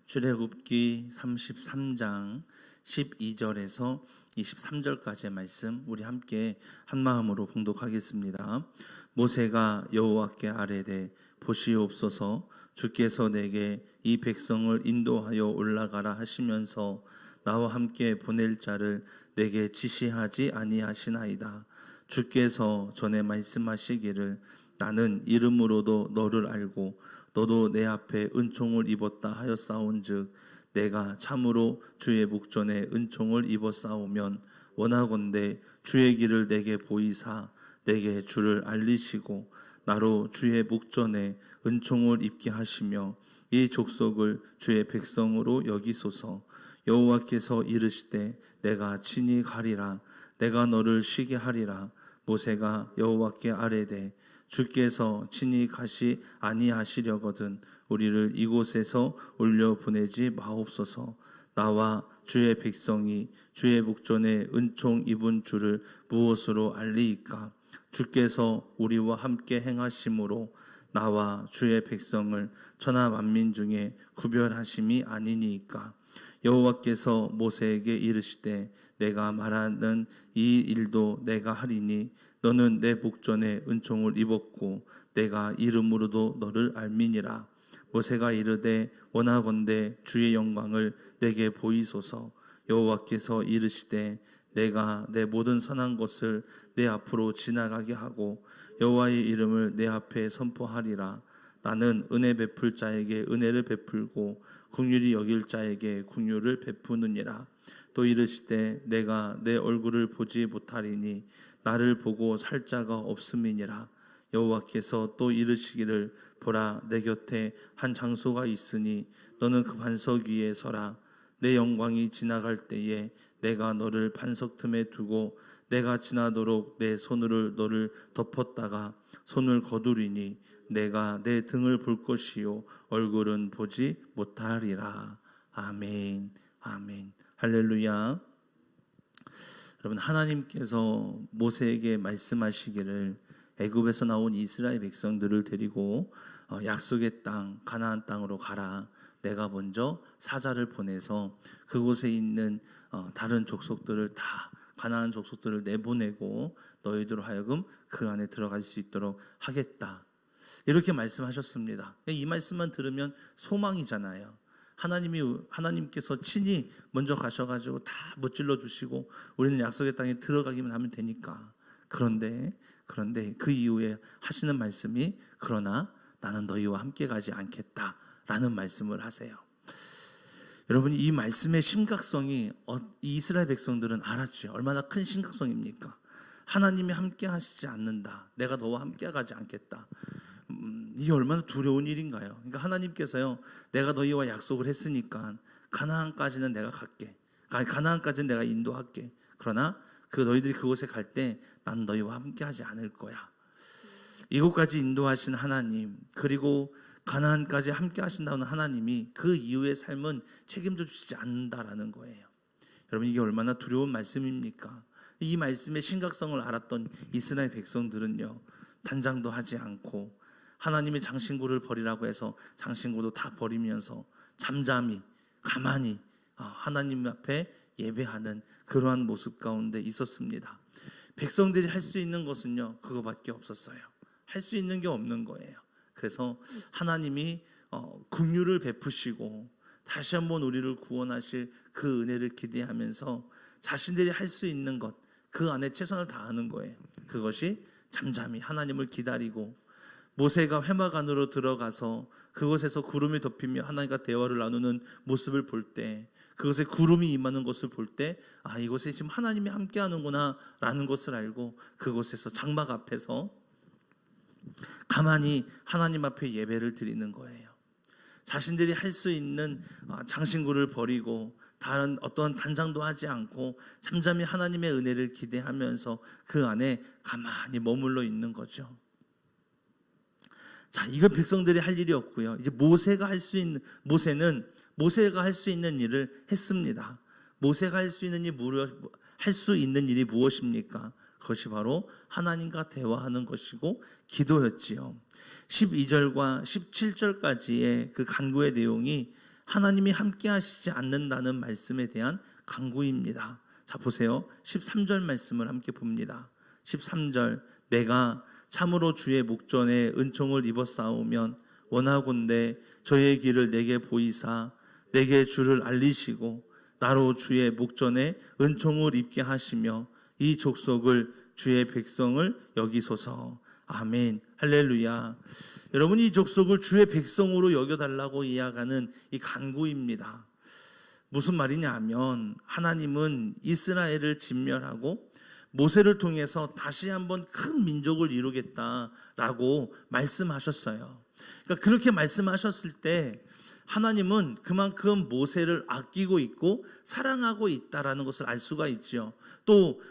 출애굽기 33장 12절에서 23절까지의 말씀 우리 함께 한마음으로 봉독하겠습니다. 모세가 여호와께 아뢰되 보시옵소서, 주께서 내게 이 백성을 인도하여 올라가라 하시면서 나와 함께 보낼 자를 내게 지시하지 아니하시나이다. 주께서 전에 말씀하시기를 나는 이름으로도 너를 알고 너도 내 앞에 은총을 입었다 하였사온즉 내가 참으로 주의 목전에 은총을 입었사오면 원하건대 주의 길을 내게 보이사 내게 주를 알리시고 나로 주의 목전에 은총을 입게 하시며 이 족속을 주의 백성으로 여기소서. 여호와께서 이르시되 내가 친히 가리라. 내가 너를 쉬게 하리라. 모세가 여호와께 아뢰되 주께서 친히 가시 아니하시려거든 우리를 이곳에서 올려 보내지 마옵소서. 나와 주의 백성이 주의 목전에 은총 입은 줄을 무엇으로 알리이까? 주께서 우리와 함께 행하심으로 나와 주의 백성을 천하 만민 중에 구별하심이 아니니이까? 여호와께서 모세에게 이르시되 내가 말하는 이 일도 내가 하리니 너는 내 목전에 은총을 입었고 내가 이름으로도 너를 알미니라. 모세가 이르되 원하건대 주의 영광을 내게 보이소서. 여호와께서 이르시되 내가 내 모든 선한 것을 내 앞으로 지나가게 하고 여호와의 이름을 내 앞에 선포하리라. 나는 은혜 베풀 자에게 은혜를 베풀고 긍휼히 여길 자에게 긍휼을 베푸느니라. 또 이르시되 내가 내 얼굴을 보지 못하리니 나를 보고 살 자가 없음이니라. 여호와께서 또 이르시기를 보라, 내 곁에 한 장소가 있으니 너는 그 반석 위에 서라. 내 영광이 지나갈 때에 내가 너를 반석 틈에 두고 내가 지나도록 내 손으로 너를 덮었다가 손을 거두리니 내가 내 등을 볼 것이요 얼굴은 보지 못하리라. 아멘. 아멘. 할렐루야. 여러분, 하나님께서 모세에게 말씀하시기를 애굽에서 나온 이스라엘 백성들을 데리고 약속의 땅 가나안 땅으로 가라. 내가 먼저 사자를 보내서 그곳에 있는 다른 족속들을 다 가나안 족속들을 내보내고 너희들 하여금 그 안에 들어갈 수 있도록 하겠다. 이렇게 말씀하셨습니다. 이 말씀만 들으면 소망이잖아요. 하나님께서 친히 먼저 가셔가지고 다 무찔러 주시고 우리는 약속의 땅에 들어가기만 하면 되니까. 그런데 그 이후에 하시는 말씀이 그러나 나는 너희와 함께 가지 않겠다라는 말씀을 하세요. 여러분, 이 말씀의 심각성이 이스라엘 백성들은 알았죠. 얼마나 큰 심각성입니까? 하나님이 함께 하시지 않는다. 내가 너와 함께 가지 않겠다. 이게 얼마나 두려운 일인가요? 그러니까 하나님께서요, 내가 너희와 약속을 했으니까 가나안까지는 내가 갈게. 가나안까지는 내가 인도할게. 그러나 너희들이 그곳에 갈 때 난 너희와 함께 하지 않을 거야. 이곳까지 인도하신 하나님, 그리고 가나안까지 함께 하신다는 하나님이 그 이후의 삶은 책임져 주시지 않는다라는 거예요. 여러분, 이게 얼마나 두려운 말씀입니까? 이 말씀의 심각성을 알았던 이스라엘 백성들은요, 단장도 하지 않고 하나님의 장신구를 버리라고 해서 장신구도 다 버리면서 잠잠히 가만히 하나님 앞에 예배하는 그러한 모습 가운데 있었습니다. 백성들이 할 수 있는 것은요, 그거밖에 없었어요. 할 수 있는 게 없는 거예요. 그래서 하나님이 긍휼을 베푸시고 다시 한번 우리를 구원하실 그 은혜를 기대하면서 자신들이 할 수 있는 것, 그 안에 최선을 다하는 거예요. 그것이 잠잠히 하나님을 기다리고, 모세가 회막 안으로 들어가서 그곳에서 구름이 덮이며 하나님과 대화를 나누는 모습을 볼 때, 그것에 구름이 임하는 것을 볼 때, 이곳에 지금 하나님이 함께 하는구나 라는 것을 알고 그곳에서 장막 앞에서 가만히 하나님 앞에 예배를 드리는 거예요. 자신들이 할 수 있는 장신구를 버리고 다른 어떠한 단장도 하지 않고 잠잠히 하나님의 은혜를 기대하면서 그 안에 가만히 머물러 있는 거죠. 자, 이건 백성들이 할 일이 없고요. 이제 모세가 할 수 있는 일을 했습니다. 모세가 할 수 있는 일이 무엇입니까? 그것이 바로 하나님과 대화하는 것이고 기도였지요. 12절과 17절까지의 그 간구의 내용이 하나님이 함께 하시지 않는다는 말씀에 대한 강구입니다. 자, 보세요. 13절 말씀을 함께 봅니다. 13절, 내가 참으로 주의 목전에 은총을 입었사오면 원하건대 저의 길을 내게 보이사 내게 주를 알리시고 나로 주의 목전에 은총을 입게 하시며 이 족속을 주의 백성을 여기소서. 아멘. 할렐루야. 여러분, 이 족속을 주의 백성으로 여겨달라고 이야기하는 이 간구입니다. 무슨 말이냐 하면 하나님은 이스라엘을 진멸하고 모세를 통해서 다시 한번 큰 민족을 이루겠다라고 말씀하셨어요. 그러니까 그렇게 말씀하셨을 때 하나님은 그만큼 모세를 아끼고 있고 사랑하고 있다라는 것을 알 수가 있죠. 또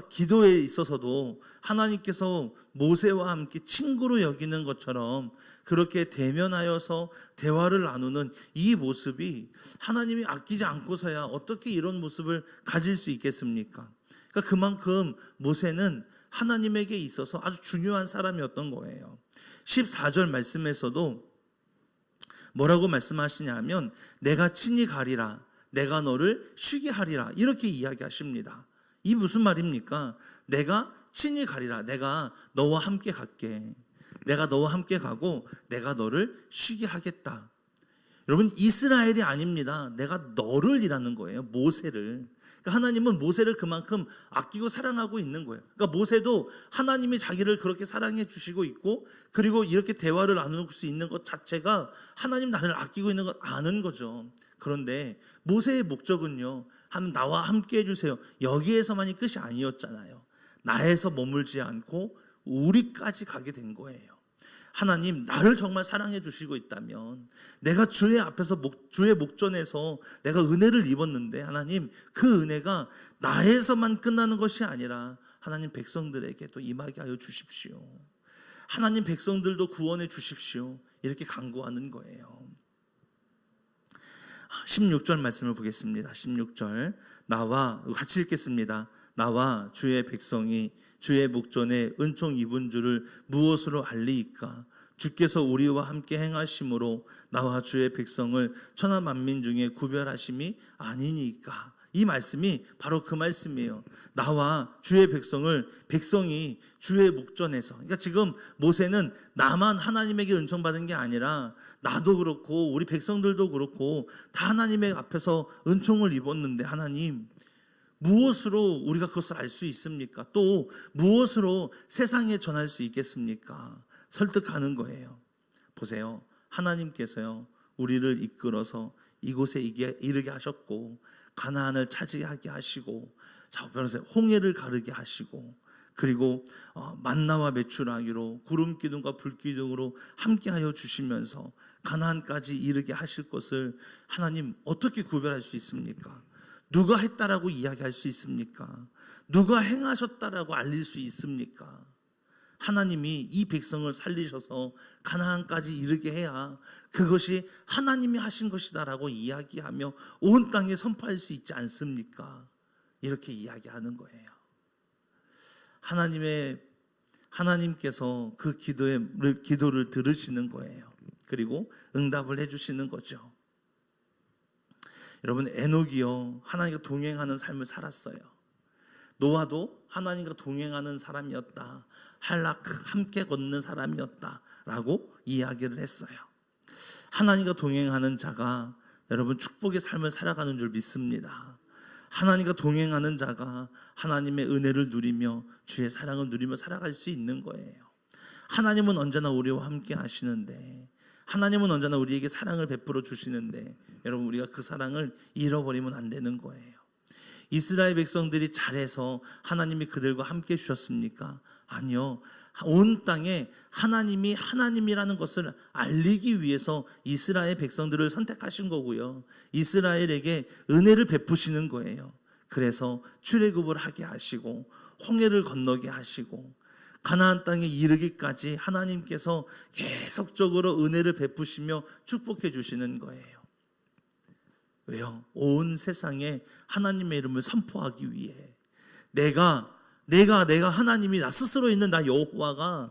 기도에 있어서도 하나님께서 모세와 함께 친구로 여기는 것처럼 그렇게 대면하여서 대화를 나누는 이 모습이 하나님이 아끼지 않고서야 어떻게 이런 모습을 가질 수 있겠습니까? 그러니까 그만큼 모세는 하나님에게 있어서 아주 중요한 사람이었던 거예요. 14절 말씀에서도 뭐라고 말씀하시냐면 내가 친히 가리라, 내가 너를 쉬게 하리라, 이렇게 이야기하십니다. 이 무슨 말입니까? 내가 친히 가리라, 내가 너와 함께 갈게, 내가 너와 함께 가고 내가 너를 쉬게 하겠다. 여러분, 이스라엘이 아닙니다. 내가 너를 이라는 거예요. 모세를. 그러니까 하나님은 모세를 그만큼 아끼고 사랑하고 있는 거예요. 그러니까 모세도 하나님이 자기를 그렇게 사랑해 주시고 있고, 그리고 이렇게 대화를 나눌 수 있는 것 자체가 하나님 나를 아끼고 있는 걸 아는 거죠. 그런데 모세의 목적은요, 나와 함께 해주세요, 여기에서만이 끝이 아니었잖아요. 나에서 머물지 않고 우리까지 가게 된 거예요. 하나님, 나를 정말 사랑해 주시고 있다면, 내가 주의 앞에서 주의 목전에서 내가 은혜를 입었는데, 하나님 그 은혜가 나에서만 끝나는 것이 아니라 하나님 백성들에게도 임하게 하여 주십시오. 하나님 백성들도 구원해 주십시오. 이렇게 간구하는 거예요. 16절 말씀을 보겠습니다. 16절, 나와, 같이 읽겠습니다. 나와 주의 백성이 주의 목전에 은총 입은 줄을 무엇으로 알리이까? 주께서 우리와 함께 행하심으로 나와 주의 백성을 천하 만민 중에 구별하심이 아니니까. 이 말씀이 바로 그 말씀이에요. 나와 주의 백성이 주의 목전에서, 그러니까 지금 모세는 나만 하나님에게 은총받은 게 아니라 나도 그렇고 우리 백성들도 그렇고 다 하나님의 앞에서 은총을 입었는데, 하나님 무엇으로 우리가 그것을 알 수 있습니까? 또 무엇으로 세상에 전할 수 있겠습니까? 설득하는 거예요. 보세요. 하나님께서요, 우리를 이끌어서 이곳에 이르게 하셨고, 가나안을 차지하게 하시고, 홍해를 가르게 하시고, 그리고 만나와 메추라기로 구름 기둥과 불 기둥으로 함께하여 주시면서 가나안까지 이르게 하실 것을 하나님 어떻게 구별할 수 있습니까? 누가 했다라고 이야기할 수 있습니까? 누가 행하셨다라고 알릴 수 있습니까? 하나님이 이 백성을 살리셔서 가나안까지 이르게 해야 그것이 하나님이 하신 것이다라고 이야기하며 온 땅에 선포할 수 있지 않습니까? 이렇게 이야기하는 거예요. 하나님께서 그 기도를 들으시는 거예요. 그리고 응답을 해주시는 거죠. 여러분, 에녹이요, 하나님과 동행하는 삶을 살았어요. 노아도 하나님과 동행하는 사람이었다, 함께 걷는 사람이었다라고 이야기를 했어요. 하나님과 동행하는 자가 여러분 축복의 삶을 살아가는 줄 믿습니다. 하나님과 동행하는 자가 하나님의 은혜를 누리며 주의 사랑을 누리며 살아갈 수 있는 거예요. 하나님은 언제나 우리와 함께 하시는데, 하나님은 언제나 우리에게 사랑을 베풀어 주시는데, 여러분 우리가 그 사랑을 잃어버리면 안 되는 거예요. 이스라엘 백성들이 잘해서 하나님이 그들과 함께 해주셨습니까? 아니요. 온 땅에 하나님이 하나님이라는 것을 알리기 위해서 이스라엘 백성들을 선택하신 거고요, 이스라엘에게 은혜를 베푸시는 거예요. 그래서 출애굽을 하게 하시고 홍해를 건너게 하시고 가나안 땅에 이르기까지 하나님께서 계속적으로 은혜를 베푸시며 축복해 주시는 거예요. 왜요? 온 세상에 하나님의 이름을 선포하기 위해 내가 하나님이 나 스스로 있는 나 여호와가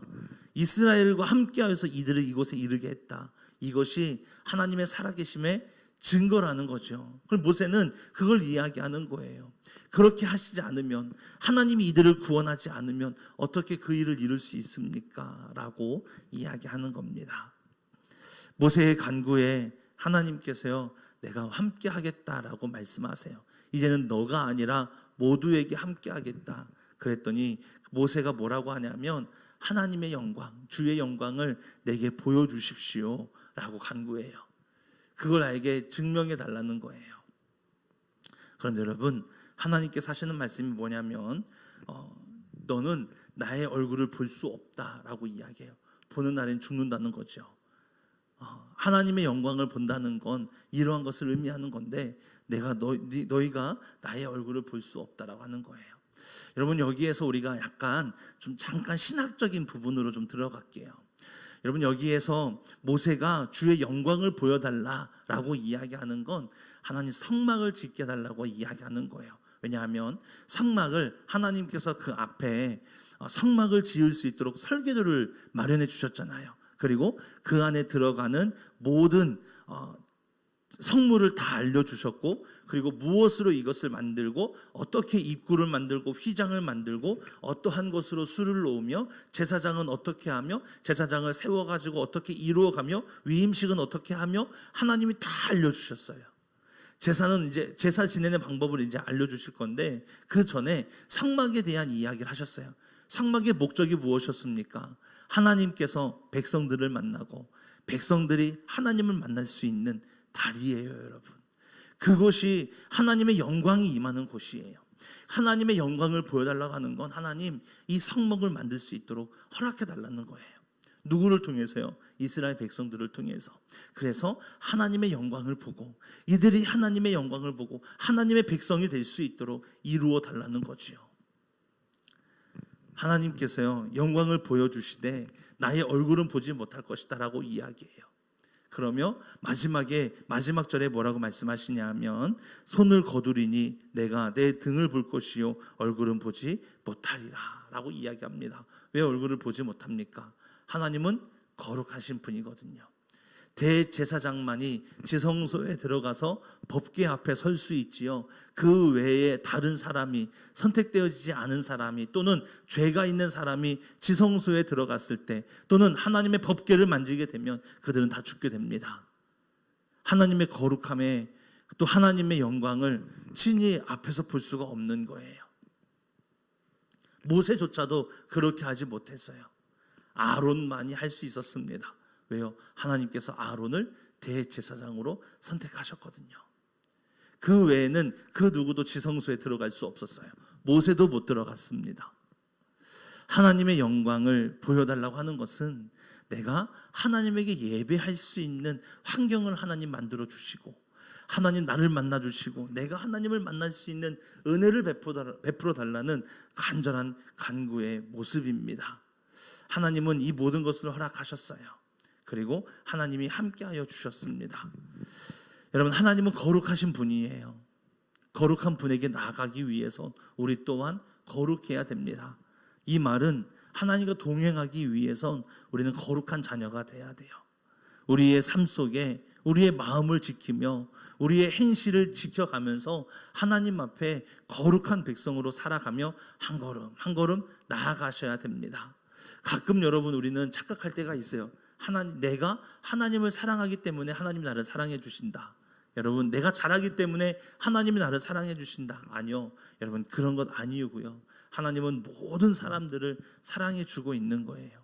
이스라엘과 함께하여서 이들을 이곳에 이르게 했다. 이것이 하나님의 살아계심의 증거라는 거죠. 그럼 모세는 그걸 이야기하는 거예요. 그렇게 하시지 않으면, 하나님이 이들을 구원하지 않으면 어떻게 그 일을 이룰 수 있습니까? 라고 이야기하는 겁니다. 모세의 간구에 하나님께서요, 내가 함께 하겠다라고 말씀하세요. 이제는 너가 아니라 모두에게 함께 하겠다. 그랬더니 모세가 뭐라고 하냐면, 하나님의 영광, 주의 영광을 내게 보여주십시오 라고 간구해요. 그걸 나에게 증명해 달라는 거예요. 그런데 여러분, 하나님께서 하시는 말씀이 뭐냐면, 너는 나의 얼굴을 볼 수 없다라고 이야기해요. 보는 날엔 죽는다는 거죠. 하나님의 영광을 본다는 건 이러한 것을 의미하는 건데, 내가 너희가 나의 얼굴을 볼 수 없다라고 하는 거예요. 여러분, 여기에서 우리가 약간 좀 잠깐 신학적인 부분으로 좀 들어갈게요. 여러분, 여기에서 모세가 주의 영광을 보여달라라고 이야기하는 건 하나님 성막을 짓게 달라고 이야기하는 거예요. 왜냐하면 성막을 하나님께서 그 앞에 성막을 지을 수 있도록 설계도를 마련해 주셨잖아요. 그리고 그 안에 들어가는 모든 성물을 다 알려주셨고, 그리고 무엇으로 이것을 만들고, 어떻게 입구를 만들고 휘장을 만들고, 어떠한 것으로 술을 놓으며, 제사장은 어떻게 하며, 제사장을 세워가지고 어떻게 이루어가며, 위임식은 어떻게 하며, 하나님이 다 알려주셨어요. 제사는 이제 제사 지내는 방법을 이제 알려주실 건데, 그 전에 성막에 대한 이야기를 하셨어요. 성막의 목적이 무엇이었습니까? 하나님께서 백성들을 만나고 백성들이 하나님을 만날 수 있는 다리예요, 여러분. 그곳이 하나님의 영광이 임하는 곳이에요. 하나님의 영광을 보여달라고 하는 건 하나님 이 성막을 만들 수 있도록 허락해 달라는 거예요. 누구를 통해서요? 이스라엘 백성들을 통해서. 그래서 하나님의 영광을 보고, 이들이 하나님의 영광을 보고 하나님의 백성이 될 수 있도록 이루어 달라는 거지요. 하나님께서요, 영광을 보여주시되 나의 얼굴은 보지 못할 것이다 라고 이야기해요. 그러며 마지막 절에 뭐라고 말씀하시냐면, 손을 거두리니 내가 내 등을 볼 것이요 얼굴은 보지 못하리라 라고 이야기합니다. 왜 얼굴을 보지 못합니까? 하나님은 거룩하신 분이거든요. 대제사장만이 지성소에 들어가서 법궤 앞에 설 수 있지요. 그 외에 다른 사람이, 선택되어지지 않은 사람이, 또는 죄가 있는 사람이 지성소에 들어갔을 때, 또는 하나님의 법궤를 만지게 되면 그들은 다 죽게 됩니다. 하나님의 거룩함에, 또 하나님의 영광을 친히 앞에서 볼 수가 없는 거예요. 모세조차도 그렇게 하지 못했어요. 아론만이 할 수 있었습니다. 왜요? 하나님께서 아론을 대제사장으로 선택하셨거든요. 그 외에는 그 누구도 지성소에 들어갈 수 없었어요. 모세도 못 들어갔습니다. 하나님의 영광을 보여달라고 하는 것은 내가 하나님에게 예배할 수 있는 환경을 하나님 만들어 주시고, 하나님 나를 만나 주시고, 내가 하나님을 만날 수 있는 은혜를 베풀어 달라는 간절한 간구의 모습입니다. 하나님은 이 모든 것을 허락하셨어요. 그리고 하나님이 함께하여 주셨습니다. 여러분, 하나님은 거룩하신 분이에요. 거룩한 분에게 나아가기 위해서 우리 또한 거룩해야 됩니다. 이 말은 하나님과 동행하기 위해선 우리는 거룩한 자녀가 돼야 돼요. 우리의 삶 속에 우리의 마음을 지키며 우리의 행실을 지켜가면서 하나님 앞에 거룩한 백성으로 살아가며 한 걸음 한 걸음 나아가셔야 됩니다. 가끔 여러분, 우리는 착각할 때가 있어요. 내가 하나님을 사랑하기 때문에 하나님이 나를 사랑해 주신다. 여러분, 내가 잘하기 때문에 하나님이 나를 사랑해 주신다. 아니요, 여러분, 그런 것 아니고요. 하나님은 모든 사람들을 사랑해 주고 있는 거예요.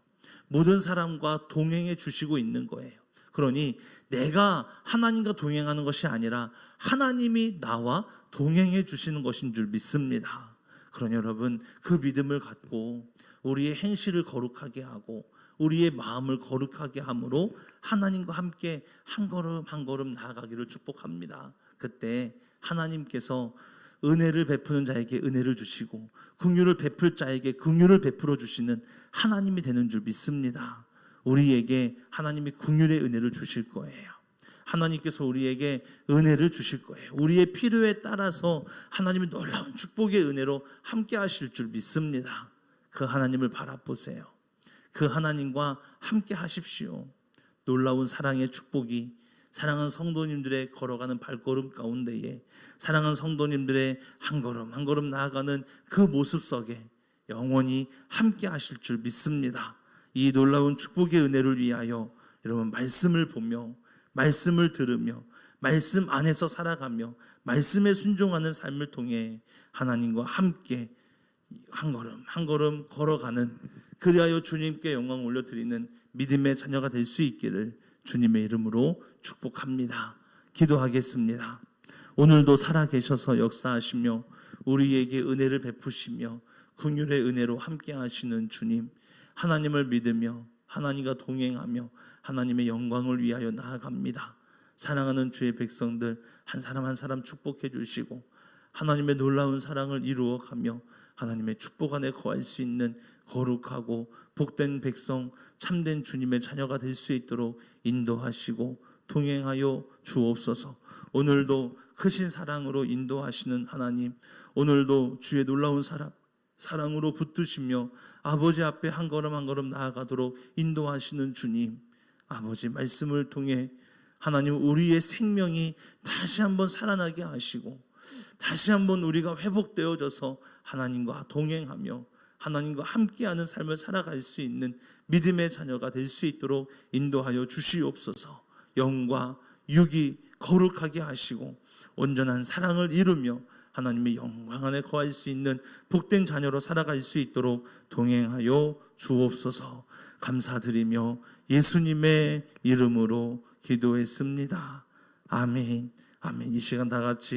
모든 사람과 동행해 주시고 있는 거예요. 그러니 내가 하나님과 동행하는 것이 아니라 하나님이 나와 동행해 주시는 것인 줄 믿습니다. 그러니 여러분, 그 믿음을 갖고 우리의 행실을 거룩하게 하고 우리의 마음을 거룩하게 함으로 하나님과 함께 한 걸음 한 걸음 나아가기를 축복합니다. 그때 하나님께서 은혜를 베푸는 자에게 은혜를 주시고 긍휼을 베풀 자에게 긍휼을 베풀어 주시는 하나님이 되는 줄 믿습니다. 우리에게 하나님이 긍휼의 은혜를 주실 거예요. 하나님께서 우리에게 은혜를 주실 거예요. 우리의 필요에 따라서 하나님이 놀라운 축복의 은혜로 함께 하실 줄 믿습니다. 그 하나님을 바라보세요. 그 하나님과 함께 하십시오. 놀라운 사랑의 축복이 사랑하는 성도님들의 걸어가는 발걸음 가운데에 사랑하는 성도님들의 한 걸음 한 걸음 나아가는 그 모습 속에 영원히 함께 하실 줄 믿습니다. 이 놀라운 축복의 은혜를 위하여 여러분 말씀을 보며 말씀을 들으며 말씀 안에서 살아가며 말씀에 순종하는 삶을 통해 하나님과 함께 한 걸음 한 걸음 걸어가는, 그리하여 주님께 영광 올려드리는 믿음의 자녀가 될 수 있기를 주님의 이름으로 축복합니다. 기도하겠습니다. 오늘도 살아계셔서 역사하시며 우리에게 은혜를 베푸시며 긍휼의 은혜로 함께 하시는 주님, 하나님을 믿으며 하나님과 동행하며 하나님의 영광을 위하여 나아갑니다. 사랑하는 주의 백성들 한 사람 한 사람 축복해 주시고 하나님의 놀라운 사랑을 이루어가며 하나님의 축복 안에 거할 수 있는 거룩하고 복된 백성, 참된 주님의 자녀가 될 수 있도록 인도하시고 동행하여 주옵소서. 오늘도 크신 사랑으로 인도하시는 하나님, 오늘도 주의 놀라운 사랑으로 붙드시며 아버지 앞에 한 걸음 한 걸음 나아가도록 인도하시는 주님, 아버지 말씀을 통해 하나님 우리의 생명이 다시 한번 살아나게 하시고 다시 한번 우리가 회복되어져서 하나님과 동행하며 하나님과 함께하는 삶을 살아갈 수 있는 믿음의 자녀가 될 수 있도록 인도하여 주시옵소서. 영과 육이 거룩하게 하시고 온전한 사랑을 이루며 하나님의 영광 안에 거할 수 있는 복된 자녀로 살아갈 수 있도록 동행하여 주옵소서. 감사드리며 예수님의 이름으로 기도했습니다. 아멘. 아멘. 이 시간 다 같이